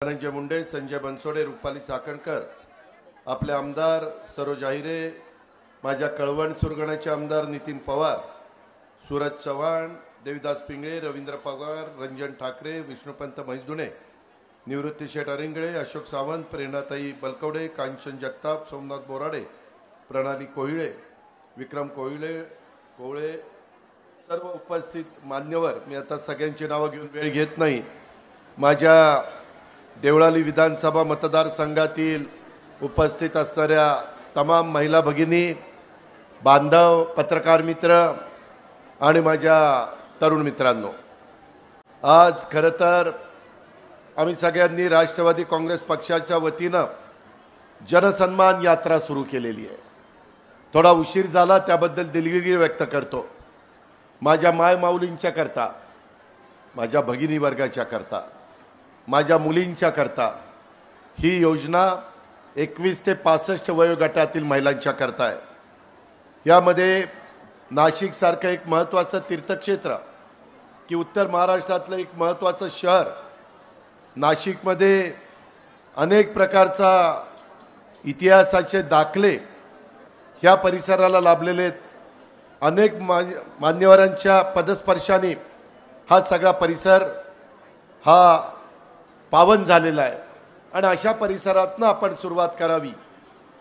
धनंजय मुंडे, संजय बनसोडे, रुपाली चाकणकर, आपले आमदार सरोज आहिरे, माझ्या कळवण सुरगणाचे आमदार नितीन पवार, सूरज चव्हाण, देविदास पिंगळे, रवींद्र पवार, रंजन ठाकरे, विष्णुपंत म्हैसदुणे, निवृत्ती शेठ अरिंगळे, अशोक सावंत, प्रेरणाताई बलकवडे, कांचन जगताप, सोमनाथ बोराडे, प्रणाली कोहिळे, विक्रम कोवळे, सर्व उपस्थित मान्यवर, मी आता सगळ्यांची नावं घेऊन वेळ घेत नाही। माझ्या देवळाली विधानसभा मतदारसंघातील उपस्थित असणाऱ्या तमाम महिला भगिनी, बांधव, पत्रकार मित्र आणि माझ्या तरुण मित्रांनो, आज खरं तर आम्ही सगळ्यांनी राष्ट्रवादी काँग्रेस पक्षाच्या वतीनं जनसन्मान यात्रा सुरू केलेली आहे। थोडा उशीर झाला त्याबद्दल दिलगिरी व्यक्त करतो। माझ्या मायमाऊलींच्या करता, माझ्या भगिनी वर्गाच्या करता, माझ्या मुलींच्या करता ही योजना 21 ते 65 वयोगटातील महिलांच्या करता आहे। यामध्ये नाशिक सारखं एक महत्त्वाचं तीर्थक्षेत्र की उत्तर महाराष्ट्रातलं एक महत्त्वाचं शहर, नाशिकमध्ये अनेक प्रकारचा इतिहासाचे दाखले ह्या परिसराला लाभलेले आहेत। अनेक मान्यवरांच्या पदस्पर्शाने हा सगळा परिसर हा पावन झालेला आहे आणि अशा परिसरातनं आपण सुरुवात करावी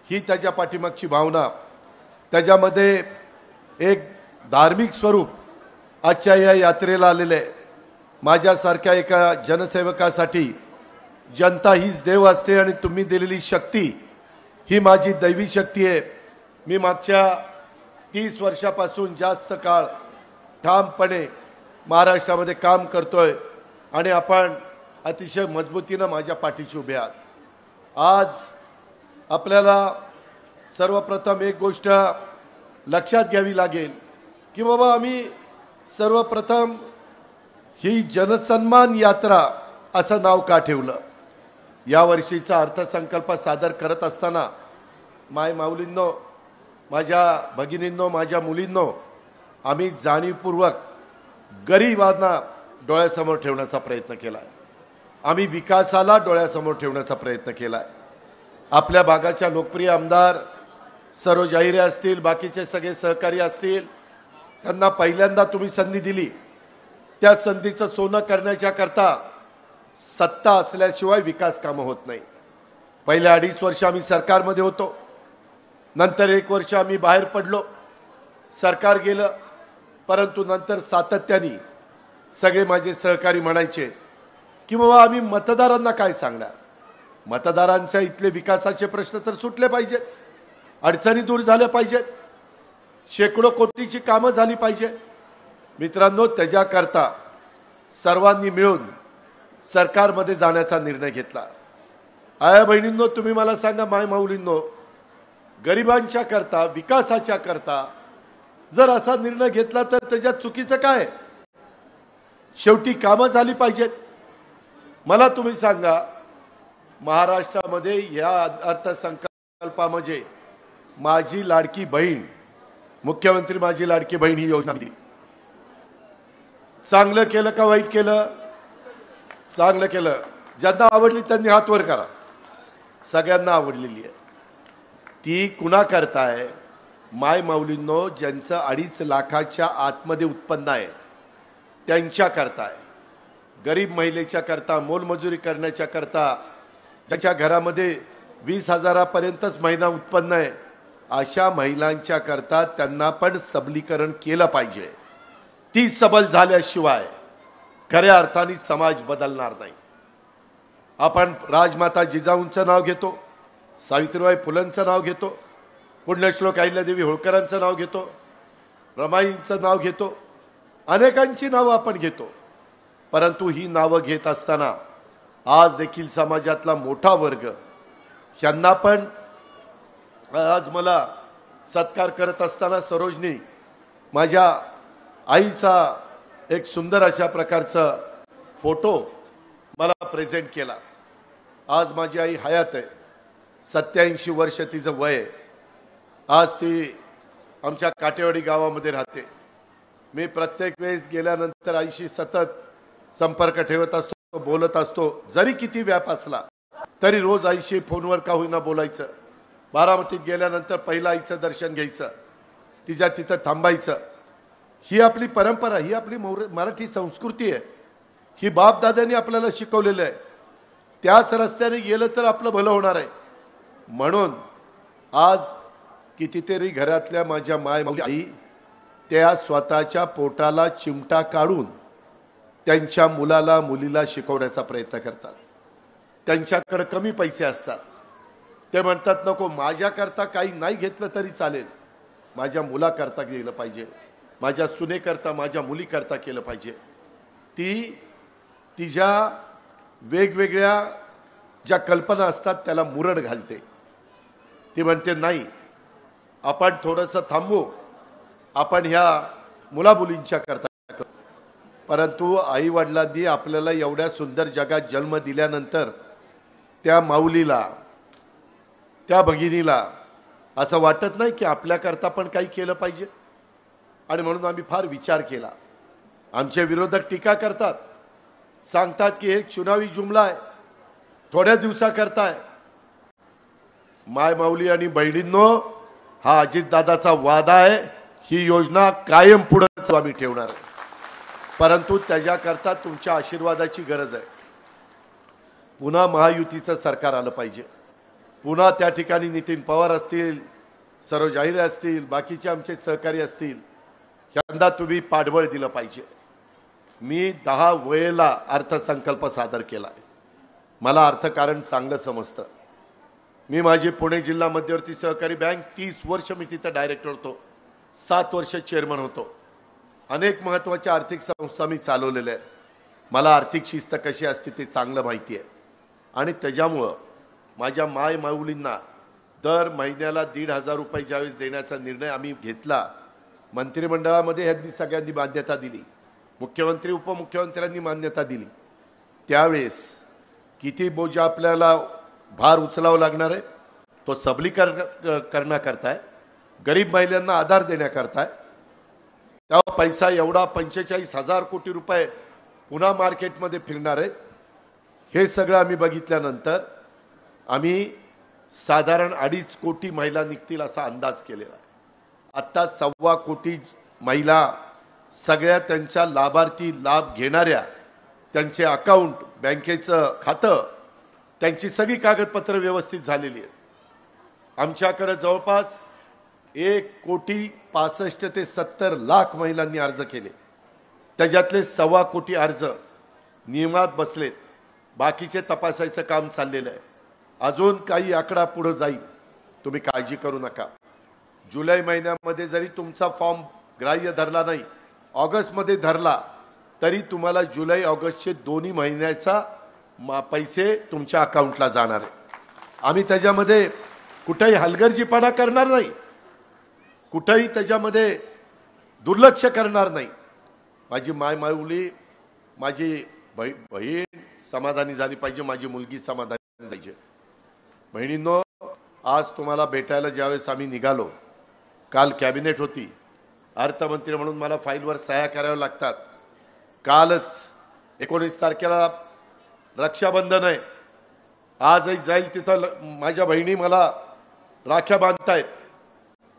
ही त्याच्या पाठीमागची भावना। त्याच्यामध्ये एक धार्मिक स्वरूप आजच्या या यात्रेला आलेले आहे। माझ्यासारख्या एका जनसेवकासाठी जनता हीच देव असते आणि तुम्ही दिलेली शक्ती ही माझी दैवी शक्ती आहे। मी मागच्या 30 वर्षापासून जास्त काळ ठामपणे महाराष्ट्रामध्ये काम करतोय आणि आपण अतिशय मजबूतीनं माझ्या पाठीशी उभे आहात। आज आपल्याला सर्वप्रथम एक गोष्ट लक्षात घ्यावी लागेल की बाबा आम्ही सर्वप्रथम ही जनसन्मान यात्रा असं नाव का ठेवलं। यावर्षीचा अर्थसंकल्प सादर करत असताना मायमाऊलींनो, माझ्या भगिनींनो, माझ्या मुलींनो, आम्ही जाणीवपूर्वक गरिबांना डोळ्यासमोर ठेवण्याचा प्रयत्न केला आहे। आम्ही विकासाला डोळ्यासमोर ठेवण्याचा प्रयत्न केला आहे। आपल्या भागाच्या लोकप्रिय आमदार सरोज आहिरे असतील, बाकीचे सगळे सहकारी असतील, त्यांना पहिल्यांदा तुम्ही संधी दिली। त्या संधीचं सोनं करण्याच्या करता सत्ता असल्याशिवाय विकास कामं होत नाही। पहिल्या 2.5 वर्ष आम्ही सरकारमध्ये होतो, नंतर 1 वर्ष आम्ही बाहेर पडलो, सरकार गेलं, परंतु नंतर सातत्याने सगळे माझे सहकारी म्हणायचे की बाबा आम्ही मतदारांना काय सांगणार, मतदारांच्या इथले विकासाचे प्रश्न तर सुटले पाहिजेत, अडचणी दूर झाल्या पाहिजेत, शेकडो कोटीची कामं झाली पाहिजे। मित्रांनो, त्याच्याकरता सर्वांनी मिळून सरकारमध्ये जाण्याचा निर्णय घेतला। आया बहिणींनो, तुम्ही मला सांगा, मायमाऊलींनो, गरिबांच्या करता, विकासाच्या करता जर असा निर्णय घेतला तर त्याच्यात चुकीचं काय? शेवटी कामं झाली पाहिजेत। मला तुम्ही सांगा, महाराष्ट्रामध्ये या अर्थसंकल्पामध्ये माझी लाडकी बहीण, मुख्यमंत्री माझी लाडकी बहीण ही योजना दिली। चांगलं केलं का वाईट केलं? चांगलं केलं। ज्यांना आवडली त्यांनी हात वर करा। सगळ्यांना आवडलेली आहे। ती कुणा करताय? मायमाऊलींनो, ज्यांचं 2.5 लाखाच्या आतमध्ये उत्पन्न आहे त्यांच्या करताय, गरीब महिलेच्या करता, मोलमजुरी करण्याच्या करता, ज्याच्या घरामध्ये 20,000पर्यंतच महिना उत्पन्न आहे, अशा महिलांच्या करता त्यांना पण सबलीकरण केलं पाहिजे। ती सबल झाल्याशिवाय खऱ्या अर्थाने समाज बदलणार नाही। आपण राजमाता जिजाऊंचं नाव घेतो, सावित्रीबाई फुलेंचं नाव घेतो, पुण्यश्लोक अहिल्यादेवी होळकरांचं नाव घेतो, रमाईंचं नाव घेतो, अनेकांची नावं आपण घेतो, परंतु ही नावं घेत असताना आज देखील समाजातला मोठा वर्ग यांना पण आज मला सत्कार करत असताना सरोजनी माझ्या आईचा एक सुंदर अशा प्रकारचा फोटो मला प्रेझेंट केला। आज माझी आई हयात आहे, 87 वर्ष तिचं वय आहे। आज ती आमच्या काटेवाडी गावामध्ये राहते। मी प्रत्येक वेळेस गेल्यानंतर आईशी सतत संपर्क ठेवत असतो। बोलत असतो, जरी किती व्याप असला तरी रोज आईशी फोनवर का होईना बोलायचं, बारामतीत गेल्यानंतर पहिला आईचं दर्शन घ्यायचं, तिच्या तिथं थांबायचं. ही आपली परंपरा, ही आपली मराठी संस्कृती आहे. ही बापदादांनी आपल्याला शिकवलेलं आहे. त्याच रस्त्याने गेलं तर आपलं भलं होणार आहे. म्हणून आज कितीतरी घरातल्या माझ्या आई त्या स्वतःच्या पोटाला चिमटा काढून त्यांच्या मुलाला मुलीला शिकवण्याचा प्रयत्न करतात. त्यांच्याकडे कमी पैसे असतात, ते म्हणतात नको, माझ्याकरता काही नाही घेतलं तरी चालेल, माझ्या मुलाकरता गेलं पाहिजे, माझ्या सुनेकरता माझ्या मुलीकरता केलं पाहिजे. ती तिच्या वेगवेगळ्या ज्या कल्पना असतात त्याला मुरड घालते. ती म्हणते नाही, आपण थोडंसं थांबू, आपण ह्या मुलामुलींच्या करता. परंतु आई वडिलांनी आपल्याला एवढ्या सुंदर जगात जन्म दिल्यानंतर त्या माऊलीला, त्या भगिनीला असं वाटत नाही की आपल्याकरता पण काही केलं पाहिजे. आणि म्हणून आम्ही फार विचार केला. आमचे विरोधक टीका करतात, सांगतात की एक चुनावी जुमला आहे, थोड्या दिवसाकरताय. माय माऊली आणि बहिणींनो, हा अजितदादाचा वादा आहे. ही योजना कायम पुढे आम्ही ठेवणार आहे. परंतु त्याच्याकरता तुमच्या आशीर्वादाची गरज आहे. पुन्हा महायुतीचं सरकार आलं पाहिजे. पुन्हा त्या ठिकाणी नितीन पवार असतील, सरोज अहिरे असतील, बाकीचे आमचे सहकारी असतील, यंदा तुम्ही पाठबळ दिलं पाहिजे. मी 10 वेळेला अर्थसंकल्प सादर केला आहे. मला अर्थकारण चांगलं समजतं. मी माझी पुणे जिल्हा मध्यवर्ती सहकारी बँक 30 वर्ष मी तिथं डायरेक्टर होतो, 7 वर्ष चेअरमन होतो. अनेक महत्त्वाच्या आर्थिक संस्था मी चालवलेल्या आहेत. मला आर्थिक शिस्त कशी असते ते चांगलं माहिती आहे. आणि त्याच्यामुळं माझ्या माय माऊलींना दर महिन्याला 1,500 रुपये ज्यावेळेस देण्याचा निर्णय आम्ही घेतला, मंत्रिमंडळामध्ये ह्यांनी सगळ्यांनी मान्यता दिली, मुख्यमंत्री उपमुख्यमंत्र्यांनी मान्यता दिली. त्यावेळेस किती बोजा आपल्याला भार उचलावा लागणार आहे, तो सबलीकरण करण्याकरता, गरीब महिलांना आधार देण्याकरता. तेव्हा पैसा एवढा 45,000 कोटी रुपये पुन्हा मार्केटमध्ये फिरणार आहेत. हे सगळं आम्ही बघितल्यानंतर आम्ही साधारण 2.5 कोटी महिला निघतील असा अंदाज केलेला आहे. आत्ता 1.25 कोटी महिला सगळ्या त्यांच्या लाभार्थी लाभ घेणाऱ्या, त्यांचे अकाउंट, बँकेचं खातं, त्यांची सगळी कागदपत्र व्यवस्थित झालेली आहेत. आमच्याकडे जवळपास 1,65 ते 70 लाख महिलांनी अर्ज केले. त्याच्यातले 1.25 कोटी अर्ज नियमात बसलेत. बाकीचे तपासायचं काम चाललेलं आहे. अजून काही आकडा पुढे जाईल, तुम्ही काळजी करू नका. जुलै महिन्यामध्ये जरी तुमचा फॉर्म ग्राह्य धरला नाही, ऑगस्टमध्ये धरला, तरी तुम्हाला जुलै ऑगस्टचे दोन्ही महिन्याचा पैसे तुमच्या अकाउंटला जाणार आहे. आम्ही त्याच्यामध्ये कुठेही हलगर्जीपणा करणार नाही, कुठेही त्याच्यामध्ये दुर्लक्ष करणार नाही. माझी माय माऊली, माझी बहीण समाधानी झाली पाहिजे, माझी मुलगी समाधानी पाहिजे. बहिणींनो, आज तुम्हाला भेटायला ज्यावेळेस आम्ही निघालो, काल कॅबिनेट होती, अर्थमंत्री म्हणून मला फाईलवर सह्या कराव्या लागतात. कालच 19 तारखेला रक्षाबंधन आहे. आजही जाईल तिथं माझ्या बहिणी मला राख्या बांधतायत,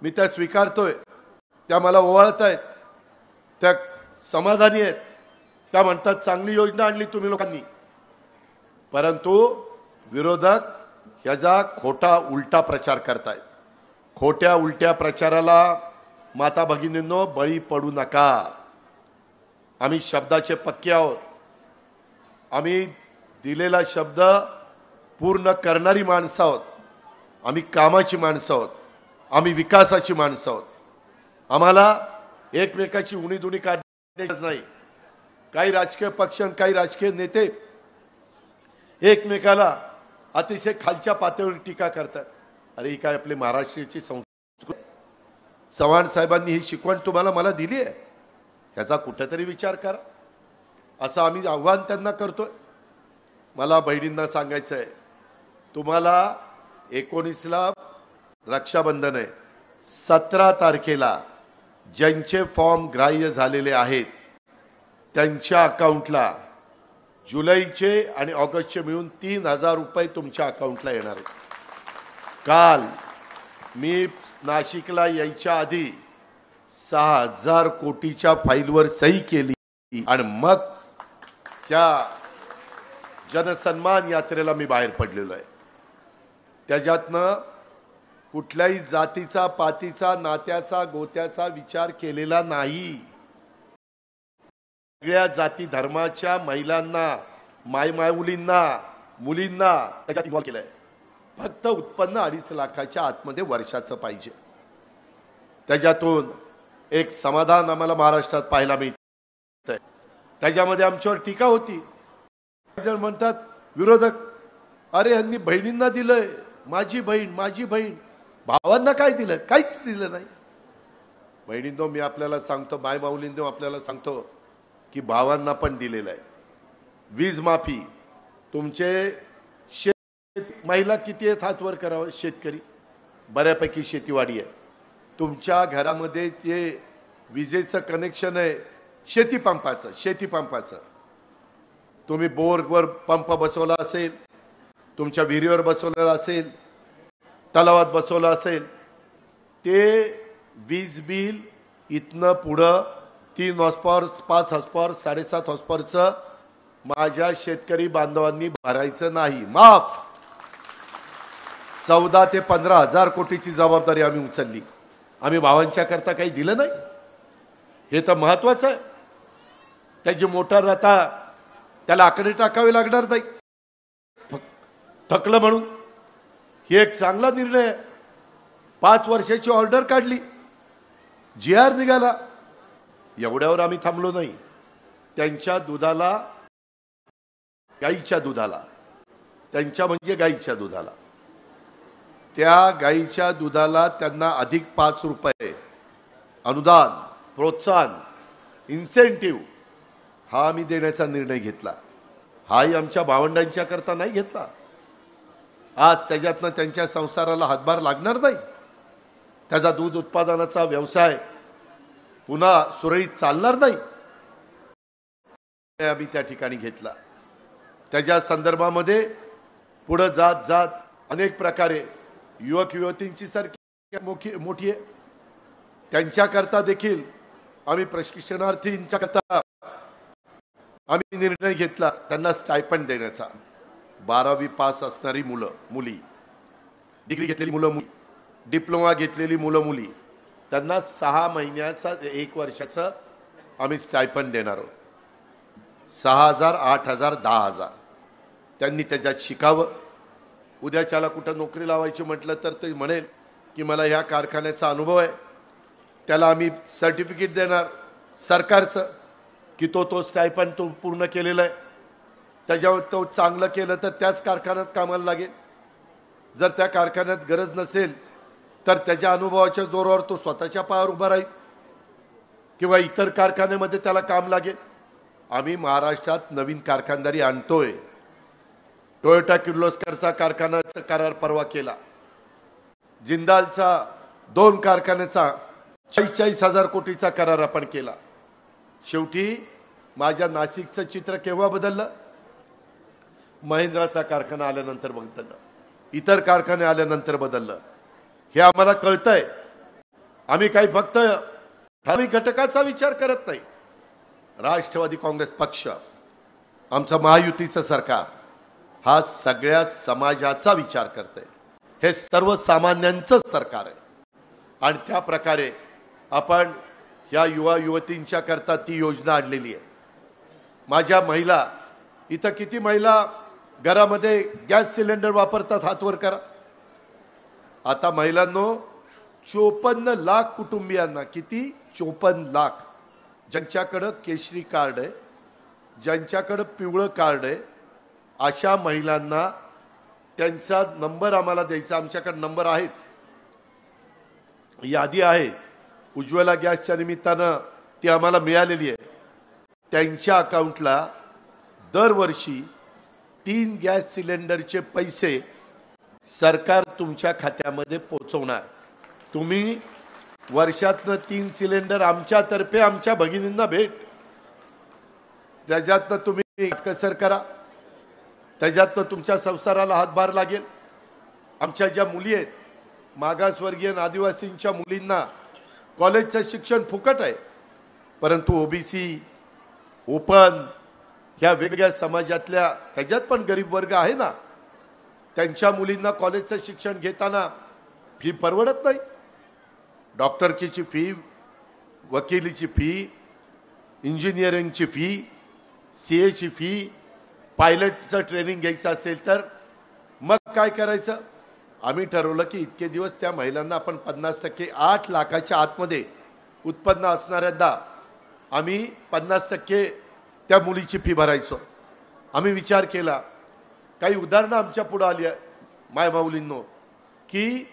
मी त्या स्वीकारतोय, त्या मला ओवाळत आहेत, त्या समाधानी आहेत. त्या म्हणतात चांगली योजना आणली तुम्ही लोकांनी. परंतु विरोधक ह्याचा खोटा उलटा प्रचार करतायत. खोट्या उलट्या प्रचाराला माता भगिनींनो बळी पडू नका. आम्ही शब्दाचे पक्के आहोत. आम्ही दिलेला शब्द पूर्ण करणारी माणसं आहोत. आम्ही कामाची माणसं आहोत. आम्ही विकासाची माणसं आहोत. आम्हाला एकमेकाची उणीधुणी काढण्याची नाही. काही राजकीय पक्ष आणि काही राजकीय नेते एकमेकाला अतिशय खालच्या पातळीवर टीका करतात. अरे ही काय आपली महाराष्ट्राची संस्कृती? चव्हाण साहेबांनी ही शिकवण तुम्हाला मला दिली आहे, ह्याचा कुठेतरी विचार करा, असं आम्ही आव्हान त्यांना करतोय. मला बहिणींना सांगायचं आहे, तुम्हाला 19ला रक्षाबंधन आहे. 17 तारखेला ज्यांचे फॉर्म ग्राह्य झालेले आहेत त्यांच्या अकाउंटला जुलैचे आणि ऑगस्टचे मिळून 3,000 रुपये तुमच्या अकाउंटला येणार आहेत। काल मी नाशिकला यायच्या आधी 6,000 कोटीच्या फाईलवर सही केली आणि मग त्या जनसन्मान यात्रेला मी बाहेर पडलेलो आहे। त्याच्यातनं कुठल्याही जातीचा, पातीचा, नात्याचा, गोत्याचा विचार केलेला नाही। सगळ्या जाती धर्माच्या महिलांना, मायमाऊलींना, मुलींना त्याच्यात इन्व्हॉल्व केलंय। फक्त उत्पन्न 2.5 लाखाच्या आतमध्ये वर्षाचं पाहिजे। त्याच्यातून एक समाधान आम्हाला महाराष्ट्रात पाहायला मिळतंय। त्याच्यामध्ये आमच्यावर टीका होती। जण म्हणतात विरोधक, अरे यांनी बहिणींना दिलंय, माझी बहीण, भावांना काय दिलं? काहीच दिलं नाही। बहिणींनो, मी आपल्याला सांगतो, मायमाऊलींनो आपल्याला सांगतो की भावांना पण दिलेलं आहे। वीज माफी, तुमचे महिला किती आहेत हातवर करावं? शेतकरी बऱ्यापैकी शेतीवाडी आहे। तुमच्या घरामध्ये जे विजेचं कनेक्शन आहे शेतीपंपाचं, तुम्ही बोरवर पंप बसवला असेल, तुमच्या विहिरीवर बसवलेला असेल, तलावात बसवला असेल, ते वीज बिल इथनं पुढं 3 हॉर्सपॉवर, 5 हॉर्सपॉवर, 7.5 हॉर्सपॉवरचं माझ्या शेतकरी बांधवांनी भरायचं नाही। माफ। 14 ते 15,000 कोटीची जबाबदारी आम्ही उचलली। आम्ही भावांच्या करता काही दिलं नाही, हे तर महत्वाचं आहे। त्याची मोटार आता त्याला आकडे टाकावे लागणार नाही, थकलं म्हणून। ही एक चांगला निर्णय आहे। 5 वर्षाची ऑर्डर काढली, GR निघाला। एवढ्यावर आम्ही थांबलो नाही। त्यांच्या दुधाला, गाईच्या दुधाला, त्यांच्या म्हणजे गाईच्या दुधाला, त्या गाईच्या दुधाला त्यांना अधिक 5 रुपये अनुदान, प्रोत्साहन, इन्सेंटिव्ह हा आम्ही देण्याचा निर्णय घेतला। हाही आमच्या भावंडांच्या करता नाही घेतला। आज त्याच्यातनं त्यांच्या संसाराला हातभार लागणार नाही। त्याचा दूध उत्पादनाचा व्यवसाय पुन्हा सुरळीत चालणार नाही। आम्ही त्या ठिकाणी घेतला। त्याच्या संदर्भामध्ये पुढे जात जात अनेक प्रकारे युवक युवतींची सारखी मोठी आहे, त्यांच्याकरता देखील आम्ही प्रशिक्षणार्थींच्या करता आम्ही निर्णय घेतला, त्यांना स्टायपंड देण्याचा। 12वी पास असणारी मुलं मुली, डिग्री घेतलेली मुलं मुली, डिप्लोमा घेतलेली मुलं मुली, त्यांना 6 महिन्याचा 1 वर्षाचं आम्ही स्टायपंड देणार आहोत। 6,000, 8,000, 10,000 त्यांनी त्याच्यात शिकावं। उद्याच्याला कुठं नोकरी लावायची म्हटलं तर ते म्हणेल की मला ह्या कारखान्याचा अनुभव आहे, त्याला आम्ही सर्टिफिकेट देणार सरकारचं की तो स्टायपंड तो पूर्ण केलेला आहे। त्याच्यावर तो चांगलं केलं तर त्याच कारखान्यात कामाला लागेल। जर त्या कारखान्यात गरज नसेल तर त्याच्या अनुभवाच्या जोरावर तो स्वतःच्या पायावर उभा राहील किंवा इतर कारखान्यामध्ये त्याला काम लागेल। आम्ही महाराष्ट्रात नवीन कारखानदारी आणतोय। टोयोटा किर्लोस्करचा कारखान्याचा करार परवा केला। जिंदालचा 2 कारखान्याचा 40,000 कोटीचा करार आपण केला। शेवटी माझ्या नाशिकचं चित्र केव्हा बदललं? महिंद्राचा कारखाना आल्यानंतर बदललं, इतर कारखाने आल्यानंतर बदललं। हे आम्हाला कळतंय। आम्ही काही फक्त ठराविक घटकाचा विचार करत नाही। राष्ट्रवादी काँग्रेस पक्ष, आमचं महायुतीचं सरकार हा सगळ्या समाजाचा विचार करतंय। हे सर्वसामान्यांचं सरकार आहे आणि त्या प्रकारे आपण या युवा युवतींच्या करता ती योजना आणलेली आहे। माझ्या महिला, इथं किती महिला घरामध्ये गॅस सिलेंडर वापरतात? हात वर करा। आता महिलांनो, 54 लाख कुटुंबियांना, किती? 54 लाख, ज्यांच्याकडे केशरी कार्ड आहे, ज्यांच्याकडे पिवळं कार्ड आहे, अशा महिलांना त्यांचा नंबर आम्हाला द्यायचा। आमच्याकडे नंबर आहेत, यादी आहे, उज्ज्वला गॅसच्या निमित्तानं ती आम्हाला मिळालेली आहे। त्यांच्या अकाउंटला दरवर्षी 3 गॅस सिलेंडरचे पैसे सरकार तुमच्या खात्यामध्ये पोहोचवणार। तुम्ही वर्षातनं 3 सिलेंडर आमच्यातर्फे आमच्या भगिनींना भेट, ज्याच्यातनं तुम्ही कसर करा, त्याच्यातनं तुमच्या संसाराला हातभार लागेल. आमच्या ज्या मुली आहेत, मागासवर्गीय आणि आदिवासींच्या मुलींना कॉलेजचं शिक्षण फुकट आहे, परंतु ओबीसी, ओपन ह्या वेगवेगळ्या समाजातल्या त्याच्यात पण गरीब वर्ग आहे ना, त्यांच्या मुलींना कॉलेजचं शिक्षण घेताना फी परवडत नाही. डॉक्टरकीची फी, वकिलीची फी, इंजिनिअरिंगची फी, CAची फी, पायलटचं ट्रेनिंग घ्यायचं असेल तर मग काय करायचं. आम्ही ठरवलं की इतके दिवस त्या महिलांना आपण 50% 8 लाखाच्या आतमध्ये उत्पन्न असणाऱ्यांना आम्ही 50% त्या मुलीची फी भरायचो. आम्ही विचार केला, काही उदाहरणं आमच्या पुढे आली मायमाऊलींनो, की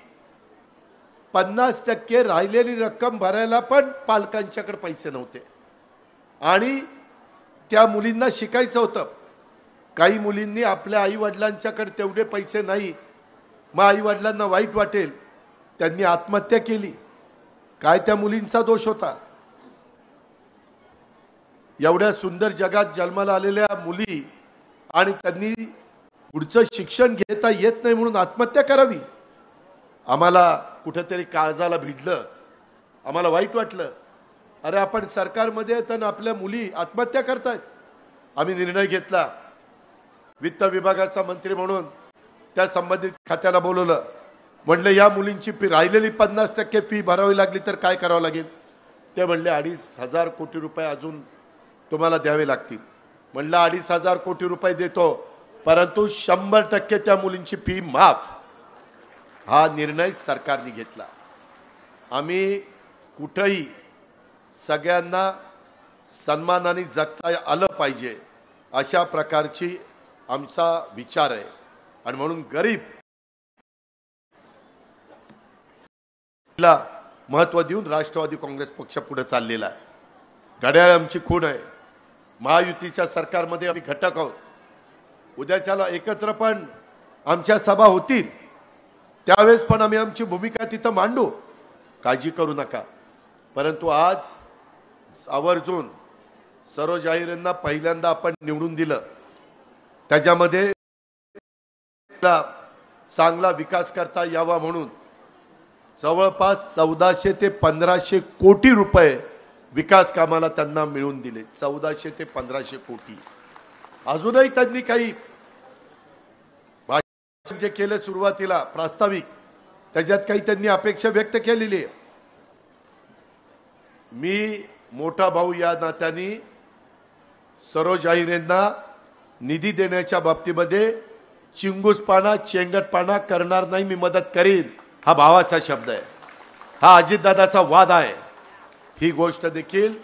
50% राहिलेली रक्कम भरायला पण पालकांच्याकडे पैसे नव्हते आणि त्या मुलींना शिकायचं होतं. काही मुलींनी आपल्या आई वडिलांच्याकडे तेवढे पैसे नाही, मग आई वडिलांना वाईट वाटेल, त्यांनी आत्महत्या केली. काय त्या मुलींचा दोष होता? एवढ्या सुंदर जगात जन्माला आलेल्या मुली आणि त्यांनी पुढचं शिक्षण घेता येत नाही म्हणून आत्महत्या करावी. आम्हाला कुठेतरी काळजाला भिडलं, आम्हाला वाईट वाटलं. अरे आपण सरकारमध्ये तर आपल्या मुली आत्महत्या करतायत. आम्ही निर्णय घेतला, वित्त विभागाचा मंत्री म्हणून त्या संबंधित खात्याला बोलवलं. म्हणलं या मुलींची फी राहिलेली 50% फी भरावी लागली तर काय करावं लागेल. ते म्हणले 2,500 कोटी रुपये अजून तुम्हाला द्यावे लागतील. म्हणलं 2,500 कोटी रुपये देतो, परंतु 100% त्या मुलींची फी माफ. हा निर्णय सरकारने घेतला. आम्ही कुठेही सगळ्यांना सन्मानाने जगता आलं पाहिजे अशा प्रकारची आमचा विचार आहे. आणि म्हणून गरीब ला महत्त्व देऊन राष्ट्रवादी काँग्रेस पक्ष पुढे चाललेला आहे. घड्याळ आमची खूण आहे. महायुतीच्या सरकारमध्ये आम्ही घटक आहोत. उद्याच्याला एकत्र पण आमच्या सभा होतील, त्यावेळेस पण आम्ही आमची भूमिका तिथं मांडू, काळजी करू नका. परंतु आज आवर्जून सरोज अहिरेंना पहिल्यांदा आपण निवडून दिलं, त्याच्यामध्ये चांगला विकास करता यावा म्हणून जवळपास 1400 ते 1500 कोटी रुपये विकास कामाला त्यांना मिळवून दिले. 1400 ते 1500 कोटी. अजूनही त्यांनी काही भाषण जे केले सुरुवातीला प्रास्ताविक, त्याच्यात काही त्यांनी अपेक्षा व्यक्त केलेली आहे. मी मोठा भाऊ या नात्याने सरोज अहिरेंना निधी देण्याच्या बाबतीमध्ये चिंगूसपणा, चेंगटपणा करणार नाही. मी मदत करीन, हा भावाचा शब्द आहे. हा अजितदादाचा वाद आहे. ही गोष्ट देखील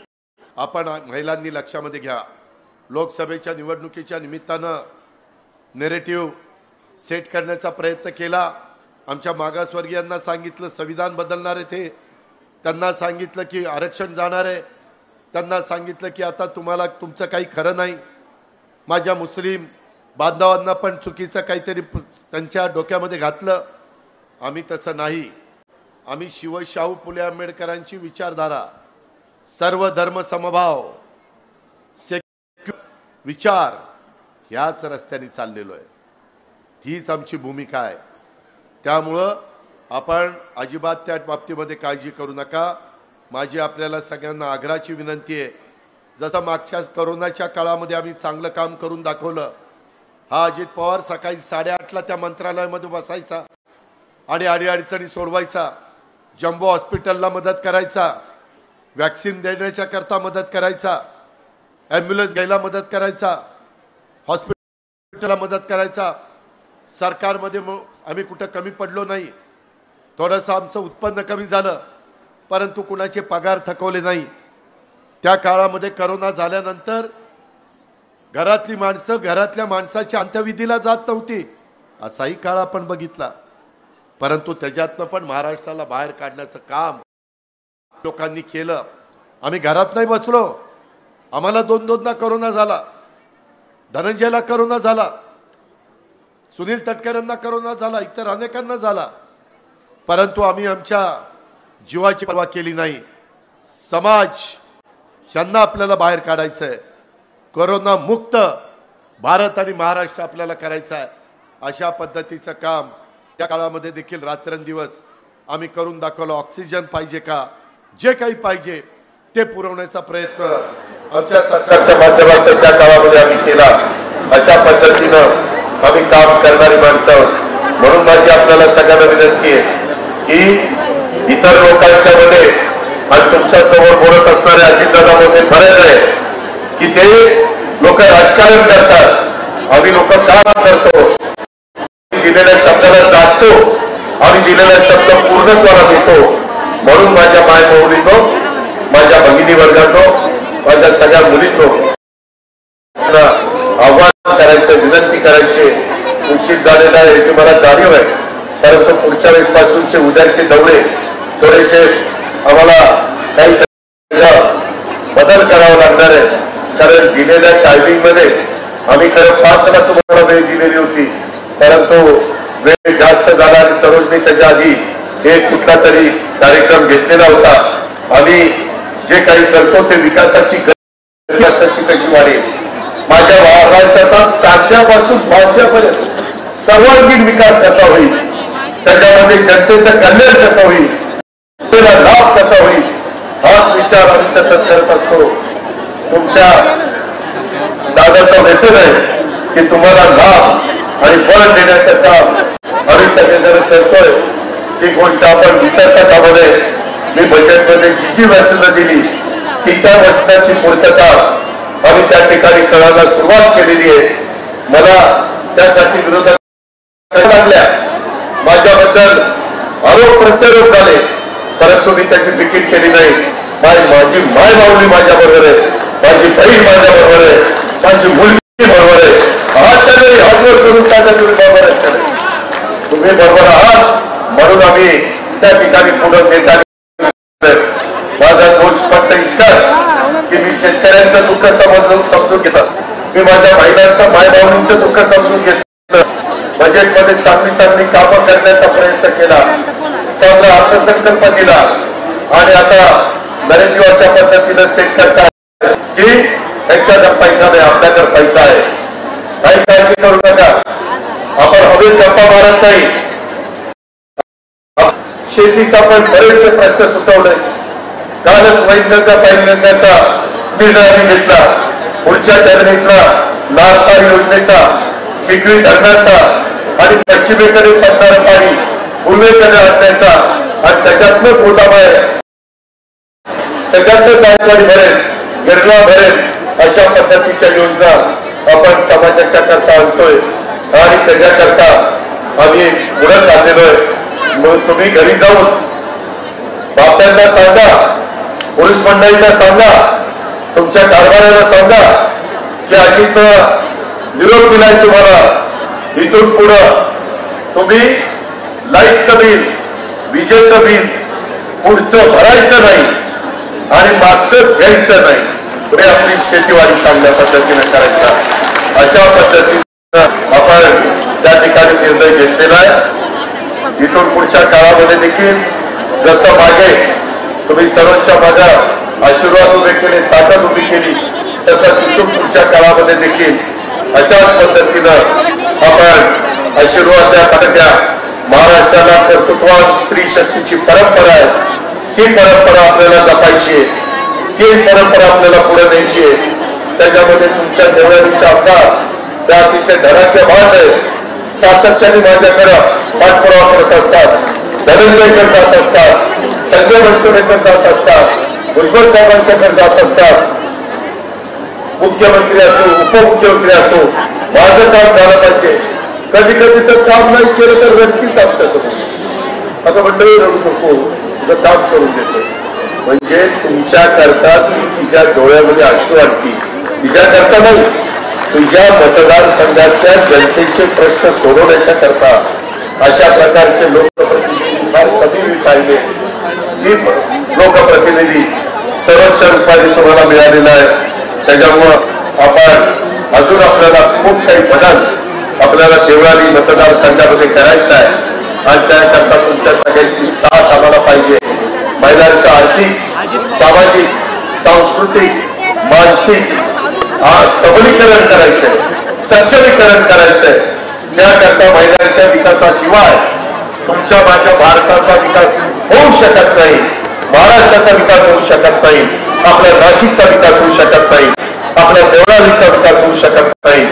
आपण महिलांनी लक्षामध्ये घ्या. लोकसभेच्या निवडणुकीच्या निमित्तानं नेरेटिव्ह सेट करण्याचा प्रयत्न केला. आमच्या मागासवर्गीयांना सांगितलं संविधान बदलणार आहे, ते त्यांना सांगितलं की आरक्षण जाणार आहे, त्यांना सांगितलं की आता तुम्हाला तुमचं काही खरं नाही. माझ्या मुस्लिम बांधवांना पण चुकीचं काहीतरी त्यांच्या डोक्यामध्ये घातलं. आम्ही तसं नाही. आम्ही शाहू फुले आंबेडकरांची विचारधारा, सर्व धर्म समभाव, विचार, ह्याच रस्त्याने चाललेलो आहे. तीच आमची भूमिका आहे. त्यामुळं आपण अजिबात त्या बाबतीमध्ये काळजी करू नका. माझी आपल्याला सगळ्यांना आग्रहाची विनंती आहे, जसं मागच्या कोरोनाच्या काळामध्ये आम्ही चांगलं काम करून दाखवलं. हा अजित पवार सकाळी 8:30ला त्या मंत्रालयामध्ये बसायचा आणि अडीअडचणी सोडवायचा, जम्बो हॉस्पिटलला मदत करायचा, वॅक्सिन देण्याच्या करता मदत करायचा, ॲम्ब्युलन्स घ्यायला मदत करायचा, हॉस्पिटलला मदत करायचा. सरकारमध्ये आम्ही कुठं कमी पडलो नाही. थोडंसं आमचं उत्पन्न कमी झालं, परंतु कुणाचे पगार थकवले नाही. त्या काळामध्ये करोना झाल्यानंतर घरातली माणसं घरातल्या माणसाच्या अंत्यविधीला जात नव्हती, असाही काळ आपण बघितला. परंतु त्याच्यातनं पण महाराष्ट्राला बाहेर काढण्याचं काम लोकांनी केलं. आम्ही घरात नाही बसलो. आम्हाला 2-2दा करोना झाला, धनंजयला करोना झाला, सुनील तटकरेंना करोना झाला, इतर अनेकांना झाला, परंतु आम्ही आमच्या जीवाची पर्वा केली नाही. समाज यांना आपल्याला बाहेर काढायचं आहे. कोरोना मुक्त भारत आणि महाराष्ट्र आपल्याला करायचं आहे। अशा पद्धतीचं काम त्या काळामध्ये देखील रात्रंदिवस आम्ही करून दाखवलं। ऑक्सिजन पाहिजे का, जे काही पाहिजे ते पुरवण्याचा प्रयत्न आमच्या सरकारच्या माध्यमातून त्या काळामध्ये आम्ही केला। अशा पद्धतीनं आम्ही काम करणारी माणसं म्हणून माझी आपल्याला सगळ्यांना विनंती आहे की इतर लोकांच्या मध्ये आणि तुमच्या समोर बोलत असणाऱ्या अजितदादांमध्ये फरक आहे की ते लोक राजकारण करतात, आम्ही लोक काम करतो, दिलेल्या शब्दाला जातो, आम्ही दिलेला शब्द पूर्णत्वाला देतो। म्हणून माझ्या मायबहिणींनो, माझ्या भगिनी वर्गांनो, माझ्या सगळ्या मुलींनो आव्हान करायचं, विनंती करायचे। उशीर झालेला आहे याची मला जाणीव आहे, परंतु पुढच्या वेळेस पासूनचे उद्याचे दौरे थोडेसे आम्हाला काही बदल करावा लागणार आहे। कारण दिलेल्या टायमिंग मध्ये आम्ही खरं 5 ला तुम्हाला वेळ दिलेली होती, परंतु वेळ जास्त झाला आणि सरोजनी त्याच्या आधी एक कुठला तरी कार्यक्रम घेतलेला होता। आम्ही जे काही करतो ते विकासाची कशी वाढेल, माझ्या महाराष्ट्राचा साध्यापासून बांधण्यापर्यंत सर्वांगीण विकास कसा होईल, त्याच्यामध्ये जनतेचं कल्याण कसं होईल, त्याला लाभ कसा होईल, हाच विचार आम्ही सतत करत असतो। तुमच्या दादाचं व्यसन आहे की तुम्हाला लाभ आणि फळ देण्याचं काम आम्ही सगळेजण करतोय। ती गोष्ट आपण विसरता कामा नये। मी बजेटमध्ये जी वचनं दिली ती त्या वचनाची पूर्तता आम्ही त्या ठिकाणी करायला सुरुवात केलेली आहे। मला त्यासाठी विरोधक लागल्या, माझ्याबद्दल आरोप प्रत्यारोप झाले, परंतु मी त्याची फिकीर केली नाही। माझी माय माऊली माझ्या बरोबर आहे, माझी बहीण माझ्या बरोबर आहे, माझी मुलगी बरोबर आहे, हात करून बरोबर आहे, तुम्ही बरोबर आहात म्हणून आम्ही त्या ठिकाणी पुढे नेता। माझा दोष फक्त इतकाच की मी शेतकऱ्यांचं दुःख समजून घेतात, मी माझ्या महिलांच्या मायबाऊंचं दुःख समजून घेतलं, बजेटमध्ये चांगली कामं करण्याचा प्रयत्न केला, चांगला अर्थसंकल्प दिला आणि आता नरेंद्र अशा पद्धतीनं सेट करतात की त्यांच्याकडे पैसा नाही, आपल्याकडे पैसा आहे। काही काळजी करू नका, आपण हवेत गप्पा मारत नाही। शेतीचा पण बरेचसे प्रश्न सुटवले, कालच वैद्यका पैलगंगाचा निर्णय घेतला, पुढच्या कॅबिनेटला नारसार योजनेचा, खिकळी धरणाचा आणि पश्चिमेकडे पडणारं पाणी पूर्वेकडे आणण्याचा आणि त्याच्यातनं गोदाबाई त्याच्यातनं जायकवाडी भरेल, गिरणा भरेल, अशा पद्धतीच्या योजना आपण समाजाच्या करता आणतोय आणि त्याच्याकरता आम्ही पुढे चाललेलो आहे। मग तुम्ही घरी जाऊन बाप्यांना सांगा, पुरुष मंडळींना सांगा, तुमच्या कारभाराला सांगा की अजित निरोप दिलाय तुम्हाला, इथून पुढं तुम्ही लाईटचं बिल, विजेचं बिल पुढचं भरायचं नाही आणि मागचंच घ्यायचं नाही, पुढे आपली शेतीवाडी चांगल्या पद्धतीने करायचा। अशा पद्धतीने आपण त्या ठिकाणी निर्णय घेतलेला आहे। इथून पुढच्या काळामध्ये देखील जसं मागे तुम्ही सर्वांच्या मागे आशीर्वाद उभे केले, ताकद उभी केली, तसंच इथून पुढच्या काळामध्ये देखील अशाच पद्धतीनं आपण आशीर्वाद द्या। महाराष्ट्राला कर्तृत्वान स्त्री शक्तीची परंपरा आहे, ती परंपरा आपल्याला जपायची आहे, ती परंपरा आपल्याला पुढे न्यायची आहे। त्याच्यामध्ये तुमच्या देवळालीच्या आमदार त्या अतिशय धनाच्या भास आहे, सातत्याने माझ्याकडे पाठपुरावा करत असतात, धनंजयकडे जात असतात, संजय बनसोडेकडे जात असतात, भुजबळ साहेबांच्याकडे जात असतात, मुख्यमंत्री असो उपमुख्यमंत्री असो, माझं काम झालं पाहिजे। कधी कधी तर काम नाही केलं तर व्यक्तीच आमच्या समोर आता मंडळी रडू नको, तुझं काम करून देतो, म्हणजे तुमच्या करता ती तिच्या डोळ्यामध्ये अश्रू आणती, तिच्या करता नाही, तुझ्या मतदारसंघाच्या जनतेचे प्रश्न सोडवण्याच्या करता अशा प्रकारचे लोकप्रतिनिधी फार कमी मी पाहिले। ती लोकप्रतिनिधी सर्वोच्च रूपाने तुम्हाला मिळालेला आहे। त्याच्यामुळं आपण अजून आपल्याला खूप काही बदल आपल्याला देवळाली मतदारसंघामध्ये करायचा आहे आणि त्याकरता तुमच्या सगळ्यांची साथ आम्हाला पाहिजे। महिलांचा आर्थिक, सामाजिक, सांस्कृतिक, मानसिक सबलीकरण करायचंय, सक्षमीकरण करायचंय. त्याकरता महिलांच्या विकासाशिवाय तुमच्या माझ्या भारताचा विकास होऊ शकत नाही, महाराष्ट्राचा विकास होऊ शकत नाही, आपल्या नाशिकचा विकास होऊ शकत नाही, आपल्या देवळालीचा विकास होऊ शकत नाही.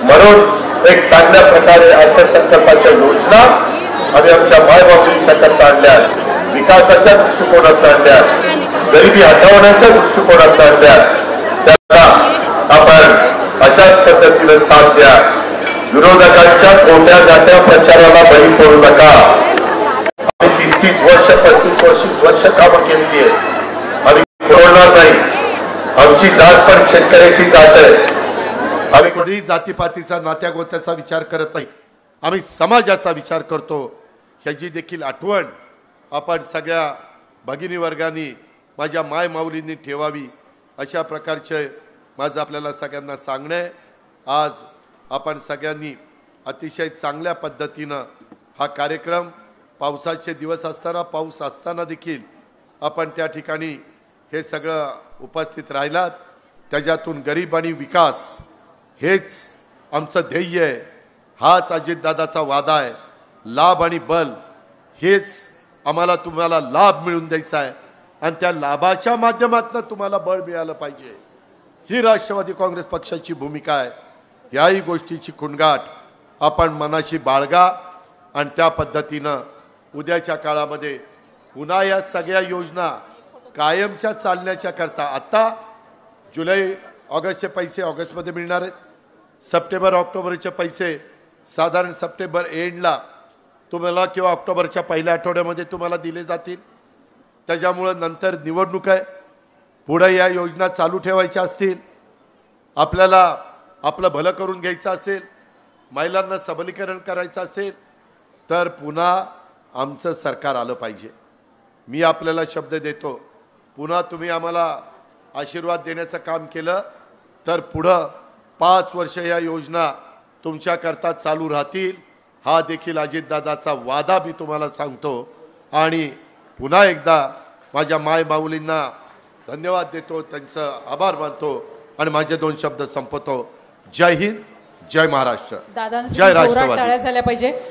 म्हणून एक चांगल्या प्रकारे अर्थसंकल्पाच्या योजना आम्ही आमच्या मायबाबींच्या करता आणल्या, विकासाच्या दृष्टिकोनात आणल्या, गरिबी हटवण्याच्या दृष्टिकोनात आणल्या. त्याला आपण अशाच पद्धतीने साथ द्या. विरोधकांच्या खोट्या नाट्या प्रचाराला बळी पडू नका. आम्ही 30-30 वर्ष 35 वर्ष कामं केलेली आहे. आम्ही खोडणार नाही. आमची जात पण शेतकऱ्याची जात आहे. आम्ही कुठेही जातीपातीचा नात्यागोत्याचा विचार करत नाही. आम्ही समाजाचा विचार करतो. ह्याची देखील आठवण आपण सगळ्या भगिनी वर्गांनी माझ्या माय माऊलींनी ठेवावी, अशा प्रकारचे माझं आपल्याला सगळ्यांना सांगणे. आज आपण सगळ्यांनी अतिशय चांगल्या पद्धतीनं हा कार्यक्रम, पावसाचे दिवस असताना, पाऊस असताना देखील आपण त्या ठिकाणी हे सगळं उपस्थित राहिलात. त्याच्यातून गरीब आणि विकास हेच आमचं ध्येय आहे. हाच अजितदादाचा वादा आहे. लाभ आणि बल हेच आम्हाला तुम्हाला लाभ मिळवून द्यायचा आहे आणि त्या लाभाच्या माध्यमातून तुम्हाला बळ मिळालं पाहिजे, ही राष्ट्रवादी काँग्रेस पक्षाची भूमिका आहे. याही गोष्टीची खुणगाठ आपण मनाशी बाळगा आणि त्या पद्धतीनं उद्याच्या काळामध्ये पुन्हा या सगळ्या योजना कायमच्या चालण्याच्या करता आत्ता जुलै ऑगस्टचे पैसे ऑगस्टमध्ये मिळणार आहेत. सप्टेंबर ऑक्टोबरचे पैसे साधारण सप्टेंबर एंडला तुम्हाला किंवा ऑक्टोबरच्या पहिल्या आठवड्यामध्ये तुम्हाला दिले जातील. त्याच्यामुळं नंतर निवडणूक आहे. पुढे या योजना चालू ठेवायच्या असतील, आपल्याला आपलं भलं करून घ्यायचं असेल, महिलांना सबलीकरण करायचं असेल, तर पुन्हा आमचं सरकार आलं पाहिजे. मी आपल्याला शब्द देतो, पुन्हा तुम्ही आम्हाला आशीर्वाद देण्याचं काम केलं तर पुढं 5 वर्ष या योजना तुमच्याकरता चालू राहतील. हा देखील अजितदादाचा वादा मी तुम्हाला सांगतो. आणि पुन्हा एकदा माझ्या माय माऊलींना धन्यवाद देतो, त्यांचं आभार मानतो आणि माझे 2 शब्द संपवतो. जय हिंद, जय महाराष्ट्र, जय राष्ट्रवादी. टाळ्या झाल्या पाहिजे.